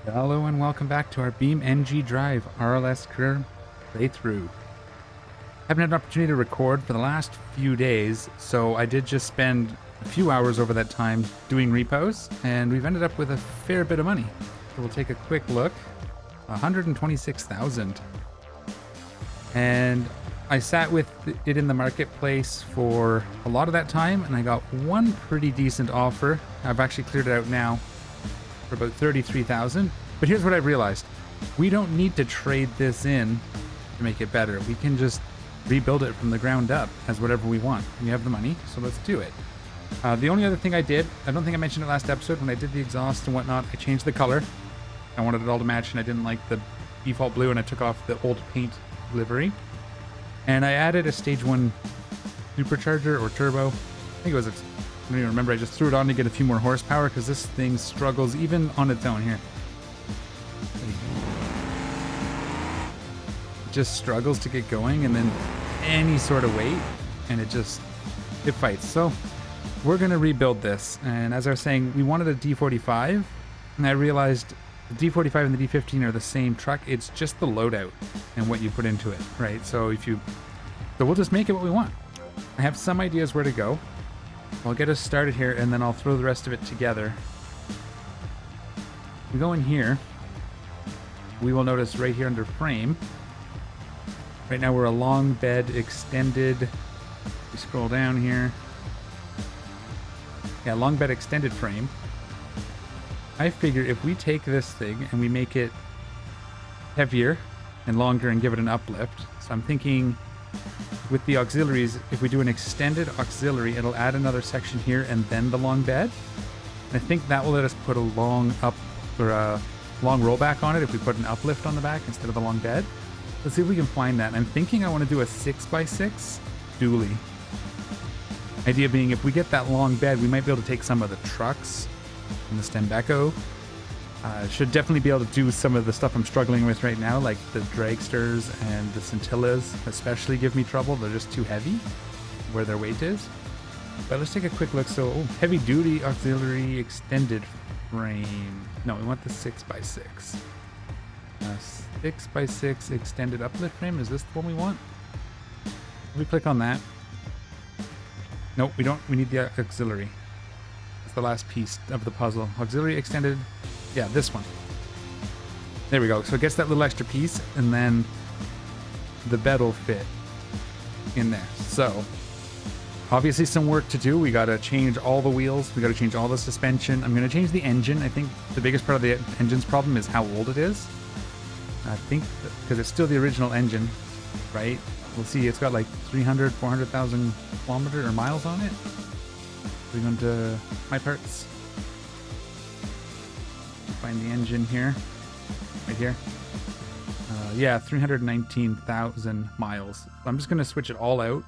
Hello and welcome back to our BeamNG Drive RLS Career playthrough. Haven't had an opportunity to record for the last few days, so I did just spend a few hours over that time doing repos, and we've ended up with a fair bit of money. So we'll take a quick look. 126,000. And I sat with it in the marketplace for a lot of that time, and I got one pretty decent offer. I've actually cleared it out now for about 33,000. But here's what I've realized. We don't need to trade this in to make it better. We can just rebuild it from the ground up as whatever we want. We have the money, so let's do it. The only other thing I did, I don't think I mentioned it last episode, when I did the exhaust and whatnot, I changed the color. I wanted it all to match, and I didn't like the default blue, and I took off the old paint livery. And I added a stage 1 supercharger or turbo. I think it was, I don't even remember, I just threw it on to get a few more horsepower because this thing struggles even on its own here. It just struggles to get going, and then any sort of weight, and it fights. So we're going to rebuild this. And as I was saying, we wanted a D45, and I realized the D45 and the D15 are the same truck. It's just the loadout and what you put into it, right? So we'll just make it what we want. I have some ideas where to go. I'll get us started here, and then I'll throw the rest of it together. We go in here. We will notice right here under frame. Right now we're a long bed extended. We scroll down here. Yeah, long bed extended frame. I figure if we take this thing and we make it heavier and longer and give it an uplift. So I'm thinking with the auxiliaries, if we do an extended auxiliary, it'll add another section here and then the long bed. And I think that will let us put a long up or a long rollback on it if we put an uplift on the back instead of the long bed. Let's see if we can find that. And I'm thinking I want to do a 6x6 dually. Idea being, if we get that long bed, we might be able to take some of the trucks and the Stembeco. Should definitely be able to do some of the stuff I'm struggling with right now, like the dragsters and the scintillas especially give me trouble. They're just too heavy where their weight is. But let's take a quick look. So heavy duty auxiliary extended frame. No, we want the 6x6. 6x6 extended uplift frame. Is this the one we want? We click on that. Nope, we don't. We need the auxiliary. It's the last piece of the puzzle. Auxiliary extended. Yeah, this one. There we go. So it gets that little extra piece, and then the bed will fit in there. So obviously some work to do. We got to change all the wheels. We got to change all the suspension. I'm going to change the engine. I think the biggest part of the engine's problem is how old it is. I think because it's still the original engine, right? We'll see. It's got like 300, 400,000 kilometers or miles on it. We're going to my parts. Find the engine here, right here. Yeah, 319,000 miles. I'm just going to switch it all out,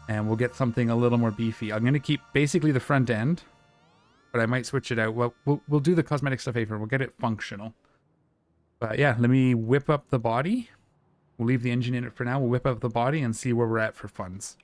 and we'll get something a little more beefy. I'm going to keep basically the front end, but I might switch it out. Well, we'll do the cosmetic stuff later. We'll get it functional. But yeah, let me whip up the body. We'll leave the engine in it for now. We'll whip up the body and see where we're at for funds.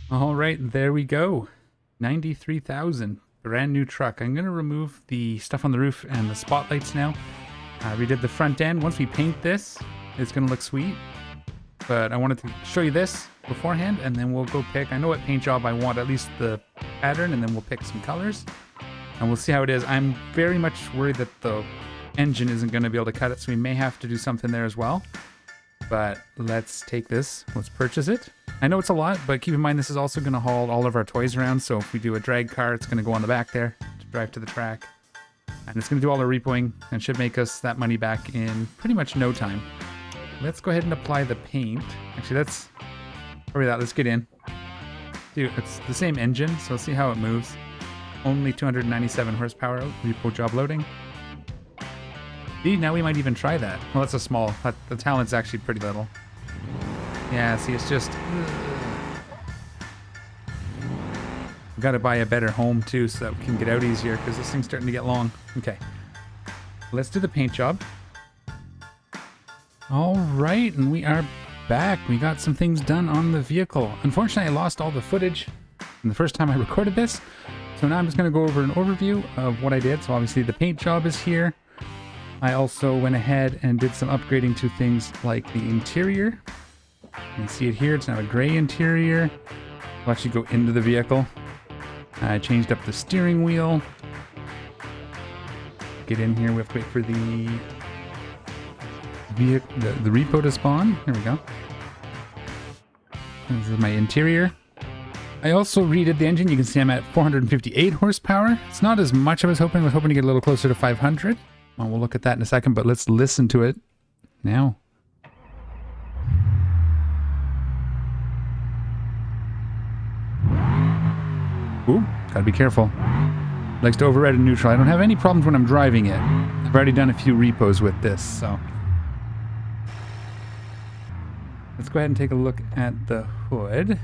All right, there we go. 93,000. Brand new truck. I'm going to remove the stuff on the roof and the spotlights now. We did the front end. Once we paint this, it's going to look sweet. But I wanted to show you this beforehand, and then we'll go pick. I know what paint job I want, at least the pattern, and then we'll pick some colors. And we'll see how it is. I'm very much worried that the engine isn't going to be able to cut it, so we may have to do something there as well. But let's take this. Let's purchase it. I know it's a lot, but keep in mind this is also going to haul all of our toys around. So if we do a drag car, it's going to go on the back there to drive to the track. And it's going to do all our repoing and should make us that money back in pretty much no time. Let's go ahead and apply the paint. Actually, let's hurry that. Let's get in. Dude, it's the same engine, so let's see how it moves. Only 297 horsepower, repo job loading. See, now we might even try that. Well, that's a small. The talent's actually pretty little. Yeah, see, it's just... We've got to buy a better home, too, so that we can get out easier, because this thing's starting to get long. Okay. Let's do the paint job. All right, and we are back. We got some things done on the vehicle. Unfortunately, I lost all the footage from the first time I recorded this, so now I'm just going to go over an overview of what I did. So obviously the paint job is here. I also went ahead and did some upgrading to things like the interior. You can see it here. It's now a gray interior. We'll actually go into the vehicle. I changed up the steering wheel. Get in here. We have to wait for the repo to spawn. There we go. This is my interior. I also redid the engine. You can see I'm at 458 horsepower. It's not as much I was hoping. I was hoping to get a little closer to 500. Well, we'll look at that in a second, but let's listen to it now. Ooh, gotta be careful. Likes to override in neutral. I don't have any problems when I'm driving it. I've already done a few repos with this, so. Let's go ahead and take a look at the hood.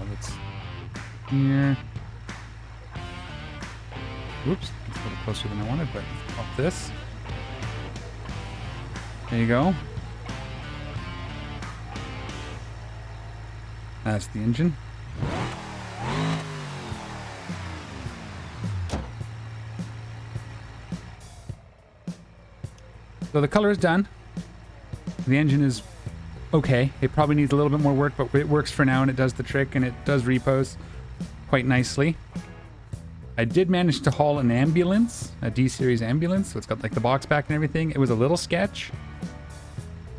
Let's here. Oops, it's a little closer than I wanted, but off this. There you go. That's the engine. So the color is done. The engine is okay. It probably needs a little bit more work, but it works for now, and it does the trick, and it does repos quite nicely. I did manage to haul an ambulance, a D-Series ambulance, so it's got like the box back and everything. It was a little sketch,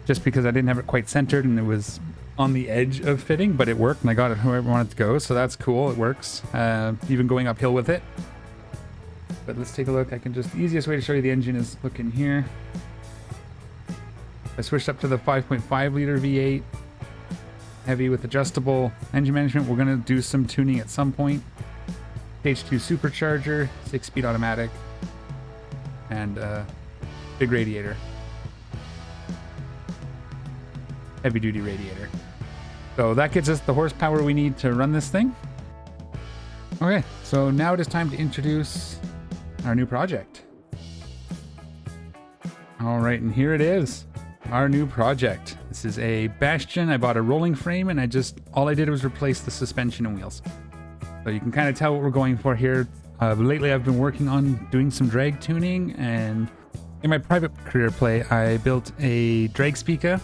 just because I didn't have it quite centered, and it was on the edge of fitting, but it worked, and I got it wherever I wanted to go, so that's cool. It works, even going uphill with it. But let's take a look. The easiest way to show you the engine is look in here. I switched up to the 5.5 liter V8 heavy with adjustable engine management. We're going to do some tuning at some point. Stage 2 supercharger, 6-speed automatic, and big radiator. Heavy duty radiator. So that gets us the horsepower we need to run this thing. Okay, so now it is time to introduce our new project. All right, and here it is. Our new project. This is a Bastion. I bought a rolling frame, and all I did was replace the suspension and wheels. So you can kind of tell what we're going for here. Lately I've been working on doing some drag tuning, and in my private career play I built a drag speaker,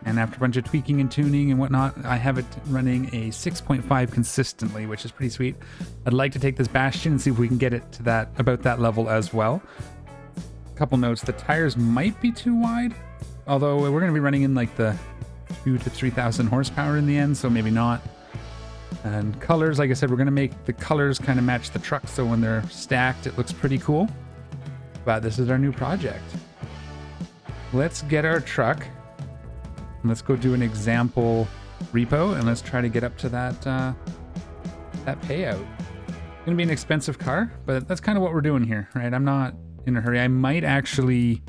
and after a bunch of tweaking and tuning and whatnot, I have it running a 6.5 consistently, which is pretty sweet. I'd like to take this Bastion and see if we can get it to about that level as well. A couple notes, the tires might be too wide. Although we're going to be running in like the 2,000 to 3,000 horsepower in the end, so maybe not. And colors, like I said, we're going to make the colors kind of match the truck, so when they're stacked, it looks pretty cool. But this is our new project. Let's get our truck. And let's go do an example repo, and let's try to get up to that payout. It's going to be an expensive car, but that's kind of what we're doing here, right? I'm not in a hurry. I might actually...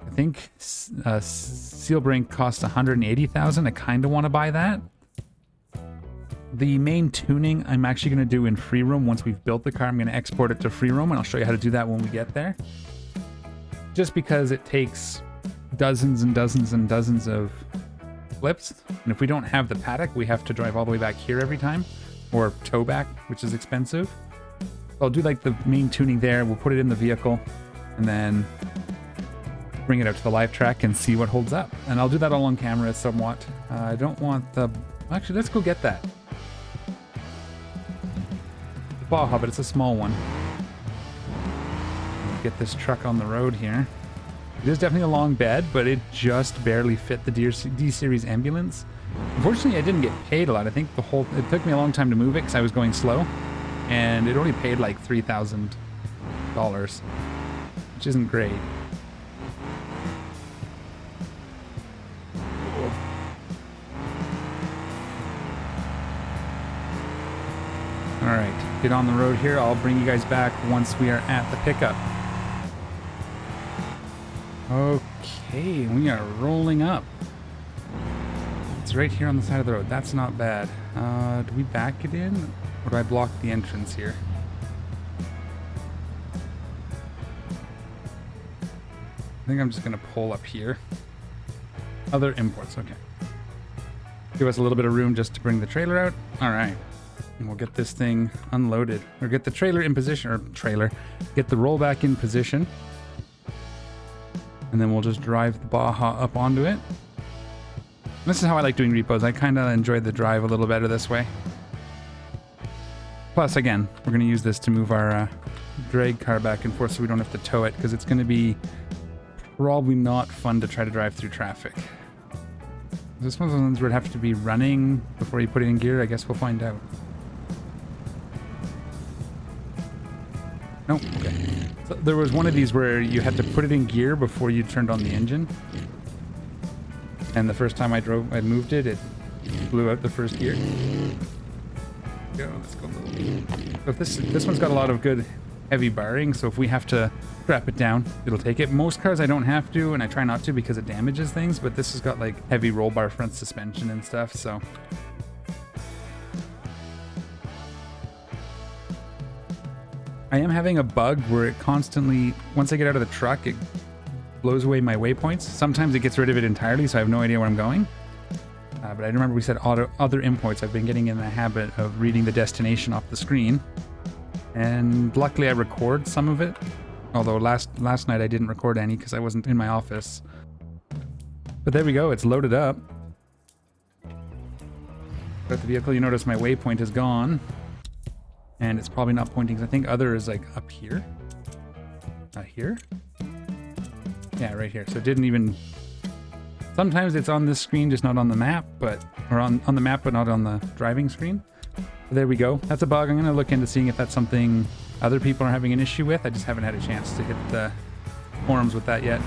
I think seal brake costs 180,000. I kind of want to buy that. The main tuning I'm actually going to do in free roam. Once we've built the car, I'm going to export it to free roam, and I'll show you how to do that when we get there. Just because it takes dozens and dozens and dozens of flips. And if we don't have the paddock, we have to drive all the way back here every time, or tow back, which is expensive. So I'll do like the main tuning there. We'll put it in the vehicle and then bring it out to the live track and see what holds up. And I'll do that all on camera somewhat. I don't want the... Actually, let's go get that. The Baja, but it's a small one. Get this truck on the road here. It is definitely a long bed, but it just barely fit the D-Series ambulance. Unfortunately, I didn't get paid a lot. I think it took me a long time to move it because I was going slow. And it only paid like $3,000, which isn't great. All right, get on the road here. I'll bring you guys back once we are at the pickup. Okay, we are rolling up. It's right here on the side of the road. That's not bad. Do we back it in, or do I block the entrance here? I think I'm just gonna pull up here. Other imports, okay. Give us a little bit of room just to bring the trailer out. All right, and we'll get this thing unloaded, or get the trailer in position, or get the rollback in position. And then we'll just drive the Baja up onto it. This is how I like doing repos. I kind of enjoy the drive a little better this way. Plus, again, we're going to use this to move our drag car back and forth so we don't have to tow it, because it's going to be probably not fun to try to drive through traffic. This one's one of the ones where it'd have to be running before you put it in gear. I guess we'll find out. Nope, okay. So there was one of these where you had to put it in gear before you turned on the engine. And the first time I moved it, it blew out the first gear. Go, let's go. So this one's got a lot of good heavy barring, so if we have to strap it down, it'll take it. Most cars I don't have to, and I try not to because it damages things, but this has got like heavy roll bar front suspension and stuff, so. I am having a bug where it constantly, once I get out of the truck, it blows away my waypoints. Sometimes it gets rid of it entirely, so I have no idea where I'm going. But I remember we said other imports. I've been getting in the habit of reading the destination off the screen. And luckily I record some of it. Although last night I didn't record any because I wasn't in my office. But there we go, it's loaded up. Got the vehicle, you notice my waypoint is gone. And it's probably not pointing, because I think other is like up here. Here? Yeah, right here. So it didn't even... Sometimes it's on this screen, just not on the map, or on the map, but not on the driving screen. But there we go. That's a bug. I'm going to look into seeing if that's something other people are having an issue with. I just haven't had a chance to hit the forums with that yet.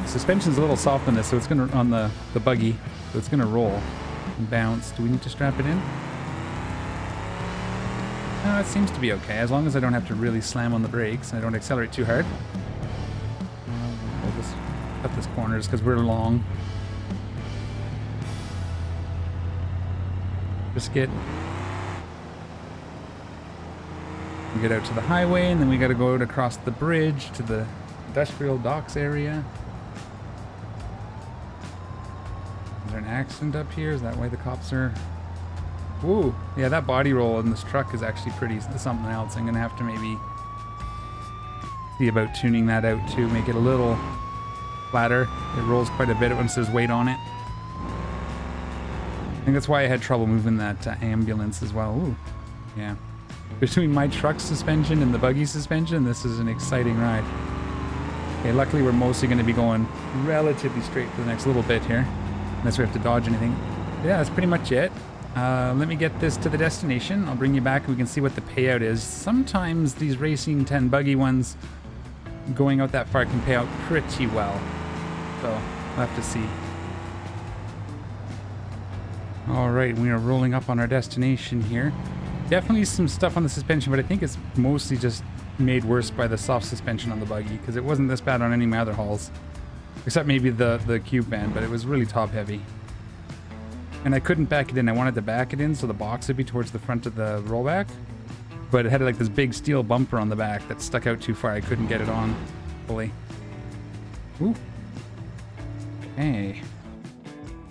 The suspension's a little soft on this, so it's going to, on the buggy, so it's going to roll and bounce. Do we need to strap it in? No, it seems to be okay, as long as I don't have to really slam on the brakes and I don't accelerate too hard. We'll just cut this corner just because we're long. Just get out to the highway, and then we got to go out across the bridge to the industrial docks area. Is there an accident up here? Is that why the cops are... Ooh, yeah, that body roll in this truck is actually pretty something else. I'm gonna have to maybe see about tuning that out to make it a little flatter. It rolls quite a bit once there's weight on it. I think that's why I had trouble moving that ambulance as well. Ooh, yeah. Between my truck suspension and the buggy suspension, this is an exciting ride. Okay, luckily we're mostly going to be going relatively straight for the next little bit here, unless we have to dodge anything. Yeah, that's pretty much it. Let me get this to the destination. I'll bring you back and we can see what the payout is. Sometimes these Racing 10 buggy ones going out that far can pay out pretty well. So we'll have to see. All right, we are rolling up on our destination here. Definitely some stuff on the suspension, but I think it's mostly just made worse by the soft suspension on the buggy, because it wasn't this bad on any of my other hauls. Except maybe the cube van, but it was really top heavy. And I couldn't back it in. I wanted to back it in so the box would be towards the front of the rollback. But it had like this big steel bumper on the back that stuck out too far. I couldn't get it on fully. Ooh. Okay.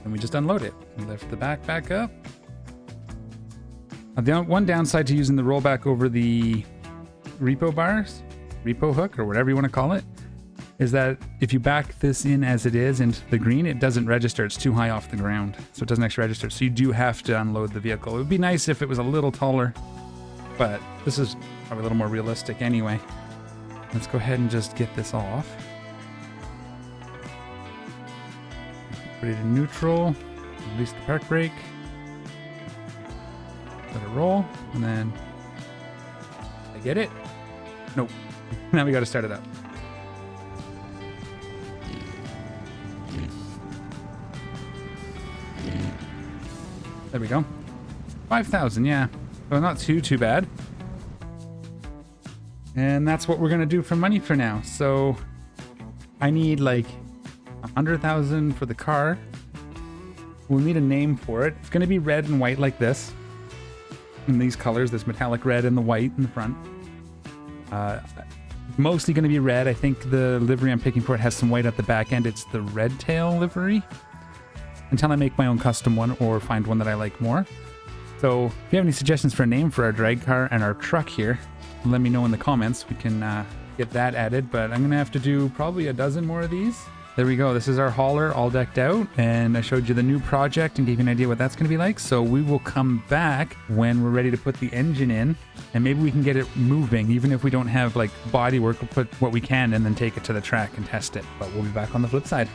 and we just unload it. Lift the back up. The one downside to using the rollback over the repo bars, repo hook, or whatever you want to call it, is that if you back this in as it is into the green, it doesn't register. It's too high off the ground, so it doesn't actually register. So you do have to unload the vehicle. It would be nice if it was a little taller, but this is probably a little more realistic anyway. Let's go ahead and just get this off. Put it in neutral, release the park brake, let it roll, and then I get it. Nope. Now we got to start it up. There we go. 5,000, yeah. Well, not too bad. And that's what we're gonna do for money for now. So I need like 100,000 for the car. We'll need a name for it. It's gonna be red and white like this. In these colors, this metallic red and the white in the front. Mostly gonna be red. I think the livery I'm picking for it has some white at the back end. It's the red tail livery. Until I make my own custom one or find one that I like more. So if you have any suggestions for a name for our drag car and our truck here, let me know in the comments. We can get that added, but I'm gonna have to do probably a dozen more of these. There we go. This is our hauler all decked out, and I showed you the new project and gave you an idea what that's gonna be like. So we will come back when we're ready to put the engine in, and maybe we can get it moving. Even if we don't have like body work, we'll put what we can and then take it to the track and test it. But we'll be back on the flip side.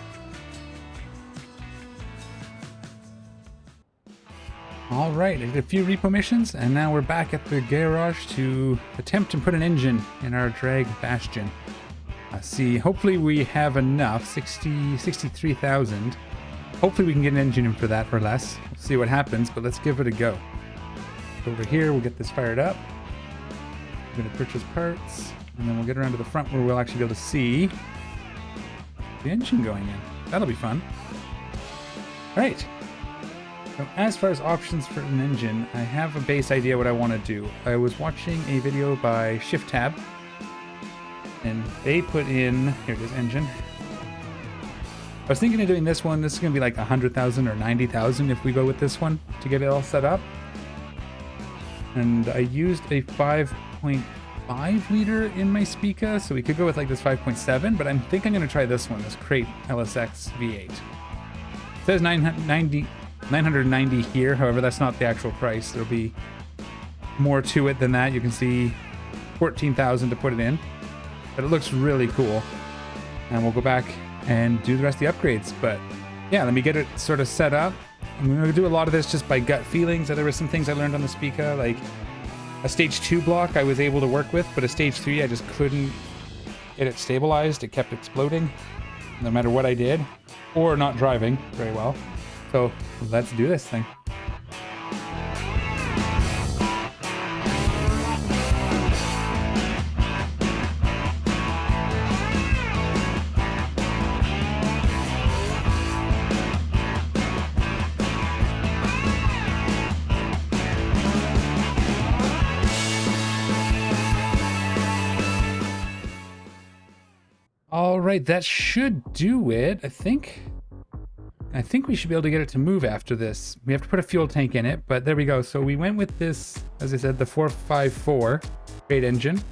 All right, I did a few repo missions, and now we're back at the garage to attempt to put an engine in our drag bastion. See, hopefully we have enough, 63,000. Hopefully we can get an engine in for that or less. We'll see what happens, but let's give it a go. Over here, we'll get this fired up. We're gonna purchase parts, and then we'll get around to the front where we'll actually be able to see the engine going in. That'll be fun. All right. So as far as options for an engine, I have a base idea what I want to do. I was watching a video by Shift Tab, and they put in, here it is, engine. I was thinking of doing this one. This is going to be like 100,000 or 90,000 if we go with this one to get it all set up. And I used a 5.5 liter in my Spica, so we could go with like this 5.7, but I think I'm going to try this one, this Crate LSX V8. It says 990 here, however that's not the actual price. There'll be more to it than that. You can see 14,000 to put it in, but it looks really cool, and we'll go back and do the rest of the upgrades. But yeah, let me get it sort of set up. I'm going to do a lot of this just by gut feelings. There were some things I learned on the Spica, like a stage 2 block I was able to work with, but a stage 3 I just couldn't get it stabilized. It kept exploding no matter what I did, or not driving very well. So let's do this thing. All right, that should do it, I think. I think we should be able to get it to move after this. We have to put a fuel tank in it, but there we go. So we went with this, as I said, the 454 Crate engine.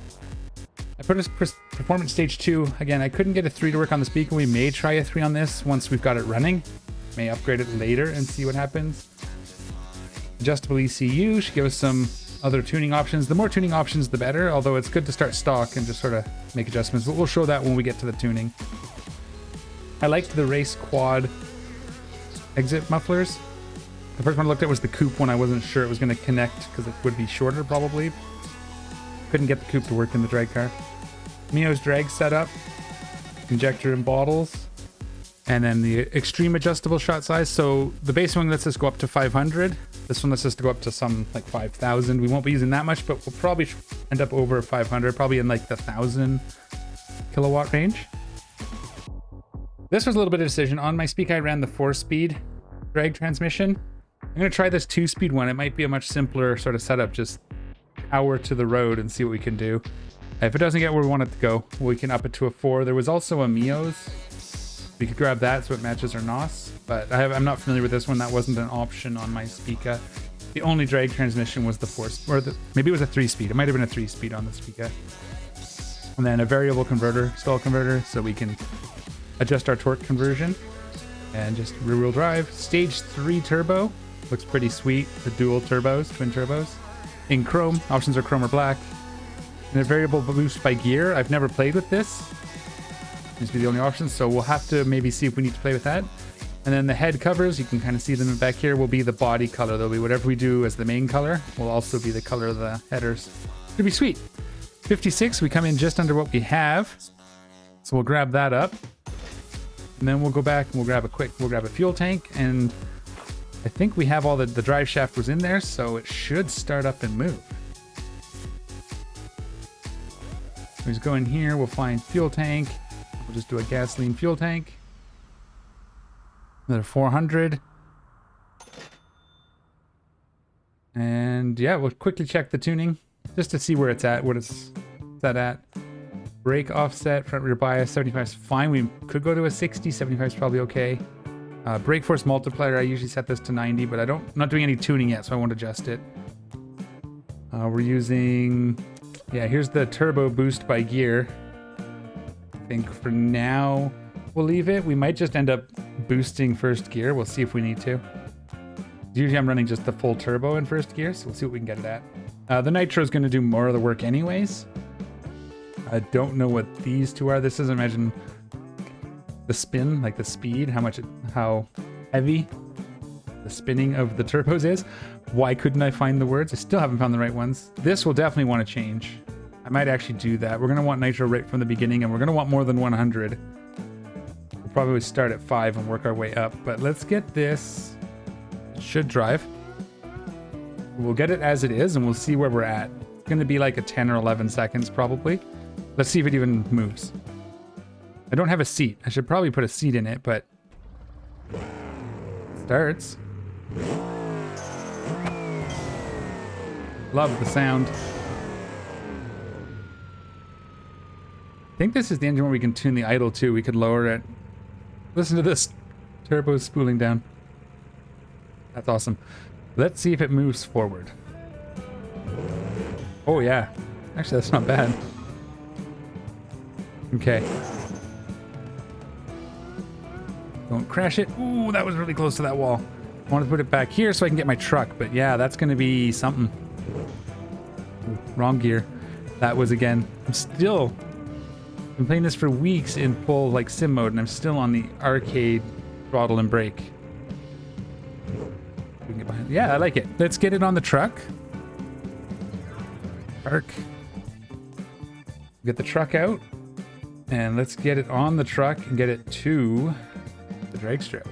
I put a performance stage 2. Again, I couldn't get a 3 to work on the Spica. We may try a 3 on this once we've got it running. May upgrade it later and see what happens. Adjustable ECU should give us some other tuning options. The more tuning options, the better, although it's good to start stock and just sort of make adjustments. But we'll show that when we get to the tuning. I liked the race quad exit mufflers. The first one I looked at was the coupe one. I wasn't sure it was going to connect because it would be shorter probably. Couldn't get the coupe to work in the drag car. Mio's drag setup, injector and bottles, and then the extreme adjustable shot size. So the base one lets us go up to 500. This one lets us to go up to some like 5,000. We won't be using that much, but we'll probably end up over 500, probably in like the 1,000 kilowatt range. This was a little bit of decision. On my Spica, I ran the 4-speed drag transmission. I'm going to try this 2-speed one. It might be a much simpler sort of setup, just power to the road and see what we can do. If it doesn't get where we want it to go, we can up it to a 4. There was also a Mio's We could grab that so it matches our NOS, but I'm not familiar with this one. That wasn't an option on my Spica. The only drag transmission was the 4, or maybe it was a 3-speed. It might have been a 3-speed on the Spica. And then a variable converter, stall converter, so we can adjust our torque conversion. And just rear-wheel drive. Stage 3 turbo. Looks pretty sweet. The dual turbos, twin turbos. In chrome. Options are chrome or black. And a variable boost by gear. I've never played with this. These be the only options, so we'll have to maybe see if we need to play with that. And then the head covers, you can kind of see them back here, will be the body color. They'll be whatever we do as the main color will also be the color of the headers. It'll be sweet. 56, we come in just under what we have. So we'll grab that up. And then we'll go back and we'll grab a fuel tank. And I think we have all the drive shaft was in there, so it should start up and move. We just go in here, we'll find fuel tank. We'll just do a gasoline fuel tank. Another 400. And yeah, we'll quickly check the tuning just to see where it's at, what it's set at. Brake offset, front rear bias, 75 is fine. We could go to a 60, 75 is probably okay. Brake force multiplier, I usually set this to 90, but I'm not doing any tuning yet, so I won't adjust it. We're using, yeah, here's the turbo boost by gear. I think for now we'll leave it. We might just end up boosting first gear. We'll see if we need to. Usually I'm running just the full turbo in first gear, so we'll see what we can get it at. The nitro is going to do more of the work anyways. I don't know what these two are. This doesn't imagine the spin, like the speed, how heavy the spinning of the turbos is. Why couldn't I find the words? I still haven't found the right ones. This will definitely want to change. I might actually do that. We're going to want nitro right from the beginning, and we're going to want more than 100. We'll probably start at 5 and work our way up, but let's get this. It should drive. We'll get it as it is, and we'll see where we're at. It's going to be like a 10 or 11 seconds probably. Let's see if it even moves. I don't have a seat. I should probably put a seat in it, but it starts. Love the sound. I think this is the engine where we can tune the idle too. We could lower it. Listen to this. Turbo spooling down. That's awesome. Let's see if it moves forward. Oh yeah. Actually, that's not bad. Okay. Don't crash it. Ooh, that was really close to that wall. I want to put it back here so I can get my truck, but yeah, that's going to be something. Ooh, wrong gear. That was, again, been playing this for weeks in full like sim mode, and I'm still on the arcade throttle and brake. We can get behind. Yeah, I like it. Let's get it on the truck. Park. Get the truck out, and let's get it on the truck and get it to the drag strip.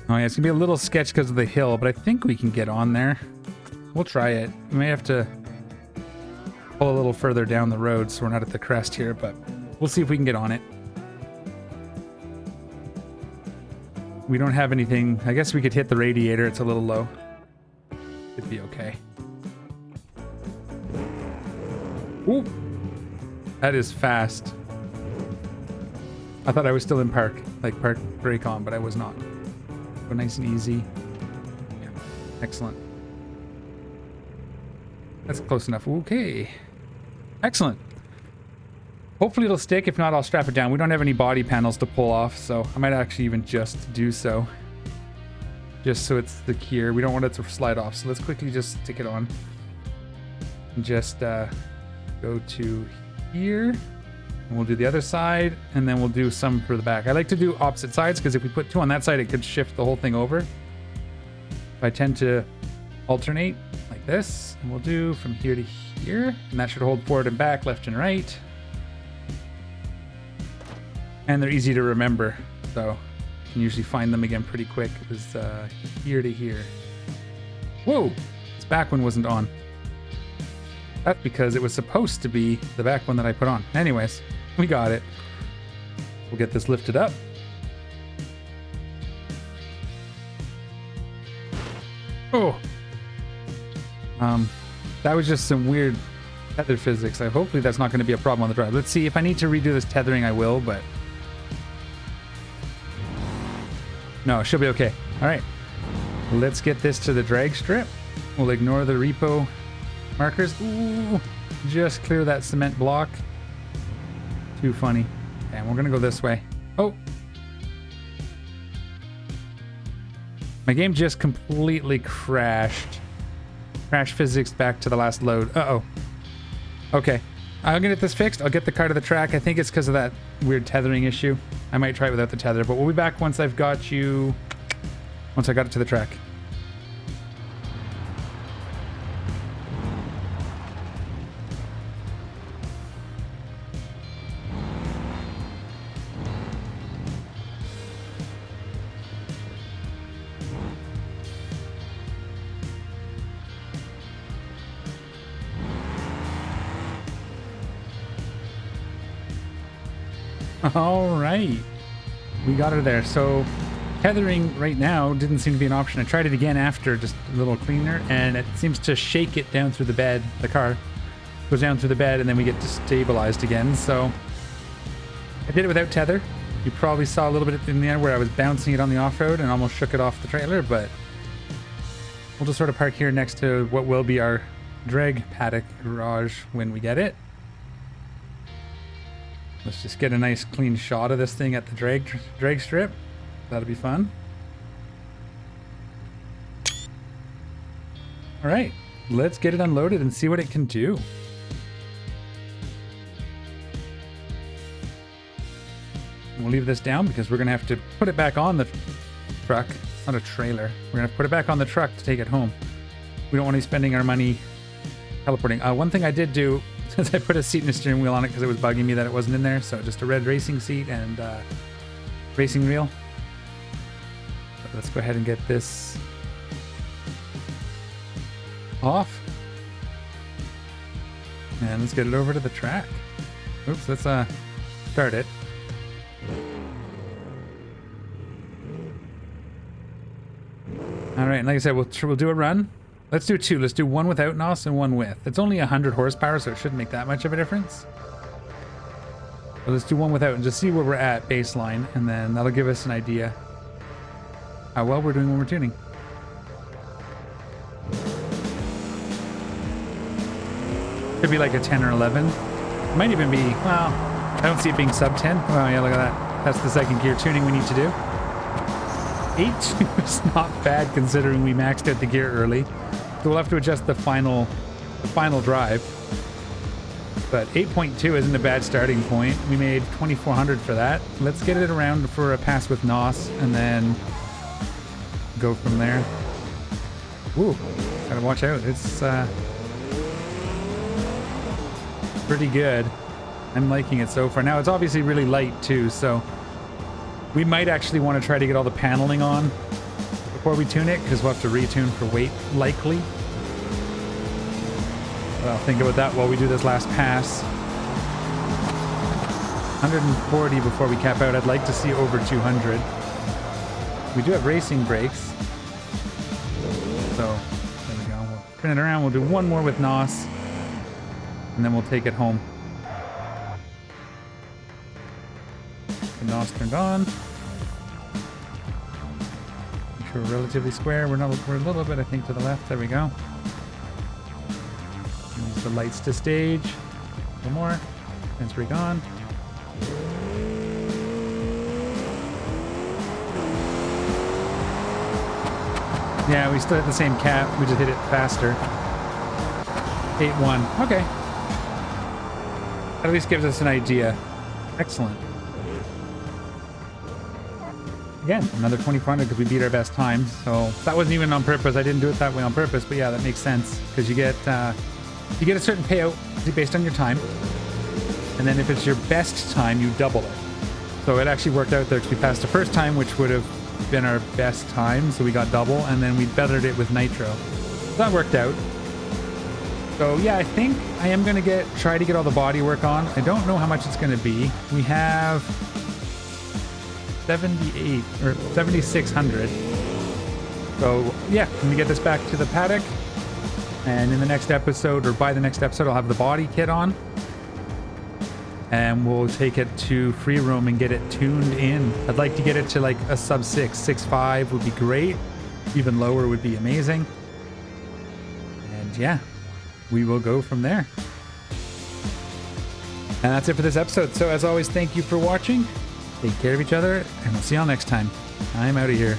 Oh yeah, it's gonna be a little sketch because of the hill, but I think we can get on there. We'll try it. We may have to pull a little further down the road so we're not at the crest here, but we'll see if we can get on it. We don't have anything. I guess we could hit the radiator. It's a little low. It'd be okay. Ooh, that is fast. I thought I was still in park brake on, but I was not. Go nice and easy. Yeah, excellent. That's close enough. Okay. Excellent. Hopefully it'll stick. If not, I'll strap it down. We don't have any body panels to pull off, so I might actually even just do so. Just so it's secure. We don't want it to slide off, so let's quickly just stick it on. And just go to here. And we'll do the other side, and then we'll do some for the back. I like to do opposite sides, because if we put two on that side, it could shift the whole thing over. I tend to alternate like this, and we'll do from here to here, and that should hold forward and back, left and right. And they're easy to remember, so you can usually find them again pretty quick. It was here to here. Whoa! This back one wasn't on. That's because it was supposed to be the back one that I put on. Anyways, we got it. We'll get this lifted up. Oh! That was just some weird tether physics. Hopefully that's not going to be a problem on the drive. Let's see. If I need to redo this tethering, I will, but No, she'll be okay. All right. Let's get this to the drag strip. We'll ignore the repo markers. Ooh, just clear that cement block. Too funny. And we're going to go this way. Oh. My game just completely crashed. Crash physics back to the last load. Uh-oh. Okay. I'm gonna get this fixed. I'll get the car to the track. I think it's because of that weird tethering issue. I might try it without the tether, but we'll be back once I've got you... Once I got it to the track. All right, we got her there. So tethering right now didn't seem to be an option. I tried it again after, just a little cleaner, and it seems to shake it down through the bed. The car goes down through the bed and then we get destabilized again. So I did it without tether. You probably saw a little bit in the end where I was bouncing it on the off-road and almost shook it off the trailer, but we'll just sort of park here next to what will be our drag paddock garage when we get it. Let's just get a nice clean shot of this thing at the drag strip. That'll be fun. All right, let's get it unloaded and see what it can do. We'll leave this down because we're gonna have to put it back on the truck. It's not a trailer. We're gonna have to put it back on the truck to take it home. We don't want to be spending our money teleporting. One thing I did do is I put a seat and a steering wheel on it because it was bugging me that it wasn't in there. So just a red racing seat and racing wheel. But let's go ahead and get this off. And let's get it over to the track. Oops, let's start it. All right, and like I said, we'll do a run. Let's do two. Let's do one without NOS and one with. It's only 100 horsepower, so it shouldn't make that much of a difference. But let's do one without and just see where we're at baseline, and then that'll give us an idea how well we're doing when we're tuning. Could be like a 10 or 11. It might even be, well, I don't see it being sub 10. Oh yeah, look at that. That's the second gear tuning we need to do. 8.2 is not bad considering we maxed out the gear early. So we'll have to adjust the final drive. But 8.2 isn't a bad starting point. We made 2,400 for that. Let's get it around for a pass with NOS and then go from there. Ooh, gotta watch out. It's pretty good. I'm liking it so far. Now it's obviously really light too, so we might actually want to try to get all the paneling on before we tune it, because we'll have to retune for weight, likely. But I'll think about that while we do this last pass. 140 before we cap out. I'd like to see over 200. We do have racing brakes. So, there we go. We'll spin it around. We'll do one more with NOS. And then we'll take it home. The NOS turned on. Make sure we're relatively square. We're a little bit, I think, to the left. There we go. Use the lights to stage. A little more. Transfer gone. Yeah, we still hit the same cap. We just hit it faster. 8-1. Okay. At least gives us an idea. Excellent. Again, another 2,400 because we beat our best times. So that wasn't even on purpose. I didn't do it that way on purpose, but yeah, that makes sense because you get a certain payout based on your time, and then if it's your best time, you double it. So it actually worked out there because we passed the first time, which would have been our best time, so we got double, and then we bettered it with nitro. So that worked out. So yeah, I think I am going to try to get all the body work on. I don't know how much it's going to be. We have 78 or 7,600. So yeah, let me get this back to the paddock, and in the next episode, or by the next episode, I'll have the body kit on. and we'll take it to free roam and get it tuned in. I'd like to get it to like a sub 6.5 would be great. Even lower would be amazing. And yeah, we will go from there. And that's it for this episode. So as always, thank you for watching. Take care of each other, and we'll see y'all next time. I'm out of here.